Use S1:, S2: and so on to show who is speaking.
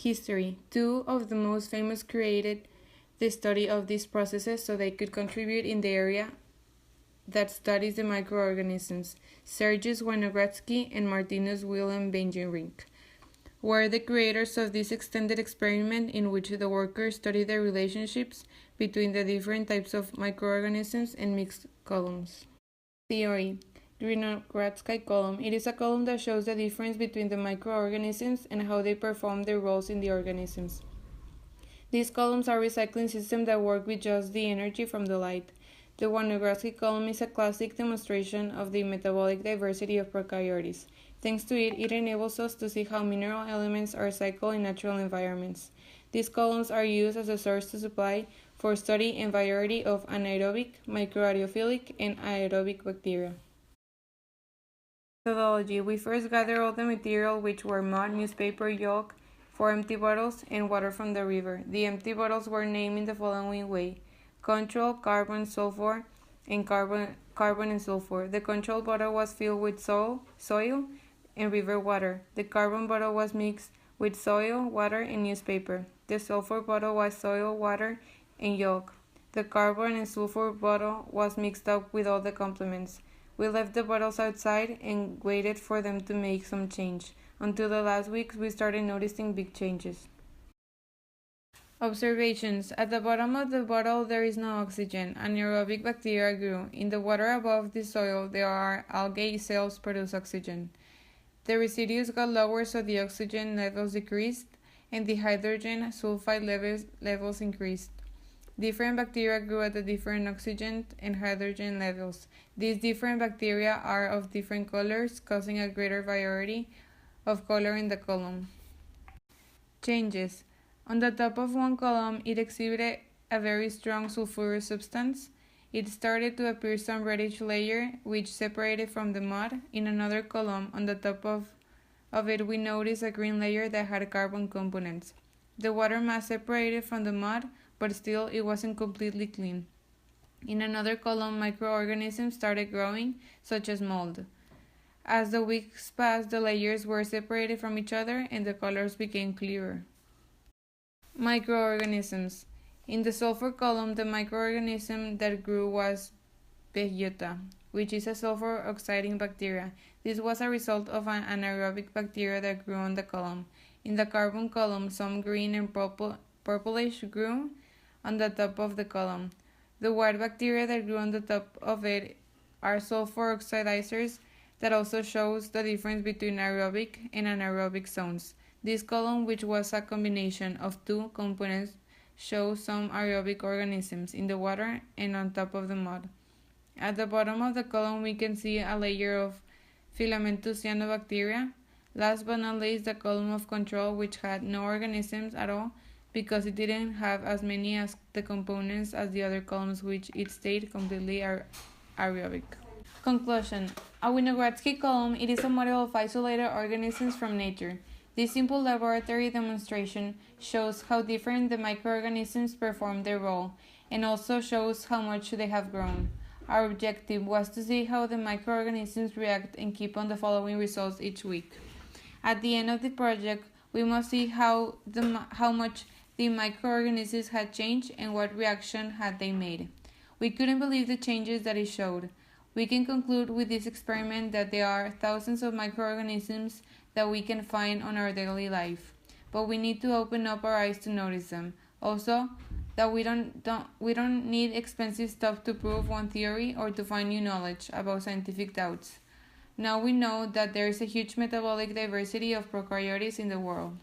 S1: History. Two of the most famous created the study of these processes so they could contribute in the area that studies the microorganisms. Sergius Winogradsky and Martinus Wilhelm Benjerink were the creators of this extended experiment in which the workers studied the relationships between the different types of microorganisms and mixed columns. Theory. Winogradsky column. It is a column that shows the difference between the microorganisms and how they perform their roles in the organisms. These columns are recycling systems that work with just the energy from the light. The Winogradsky column is a classic demonstration of the metabolic diversity of prokaryotes. Thanks to it, it enables us to see how mineral elements are cycled in natural environments. These columns are used as a source to supply for study and variety of anaerobic, microaerophilic, and aerobic bacteria. Methodology. We first gather all the material, which were mud, newspaper, yolk, 4 empty bottles, and water from the river. The empty bottles were named in the following way: control, carbon, sulfur, and carbon and sulfur. The control bottle was filled with soil and river water. The carbon bottle was mixed with soil, water, and newspaper. The sulfur bottle was soil, water, and yolk. The carbon and sulfur bottle was mixed up with all the complements. We left the bottles outside and waited for them to make some change. Until the last weeks, we started noticing big changes. Observations. At the bottom of the bottle, there is no oxygen. Anaerobic bacteria grew. In the water above the soil, there are algae cells produce oxygen. The residues got lower, so the oxygen levels decreased, and the hydrogen sulfide levels increased. Different bacteria grew at the different oxygen and hydrogen levels. These different bacteria are of different colors, causing a greater variety of color in the column. Changes. On the top of one column, it exhibited a very strong sulfurous substance. It started to appear some reddish layer, which separated from the mud. In another column, on the top of it, we noticed a green layer that had carbon components. The water mass separated from the mud, but still it wasn't completely clean. In another column, microorganisms started growing, such as mold. As the weeks passed, the layers were separated from each other and the colors became clearer. Microorganisms. In the sulfur column, the microorganism that grew was Beiota, which is a sulfur oxidizing bacteria. This was a result of an anaerobic bacteria that grew on the column. In the carbon column, some green and purplish grew on the top of the column. The white bacteria that grew on the top of it are sulfur oxidizers that also shows the difference between aerobic and anaerobic zones. This column, which was a combination of two components, shows some aerobic organisms in the water and on top of the mud. At the bottom of the column, we can see a layer of filamentous cyanobacteria. Last but not least, the column of control, which had no organisms at all because it didn't have as many as the components as the other columns, which it stayed completely aerobic. Conclusion. A Winogradsky column, it is a model of isolated organisms from nature. This simple laboratory demonstration shows how different the microorganisms perform their role, and also shows how much they have grown. Our objective was to see how the microorganisms react and keep on the following results each week. At the end of the project, we must see how much the microorganisms had changed and what reaction had they made. We couldn't believe the changes that it showed. We can conclude with this experiment that there are thousands of microorganisms that we can find on our daily life, but we need to open up our eyes to notice them. Also, that we don't need expensive stuff to prove one theory or to find new knowledge about scientific doubts. Now we know that there is a huge metabolic diversity of prokaryotes in the world.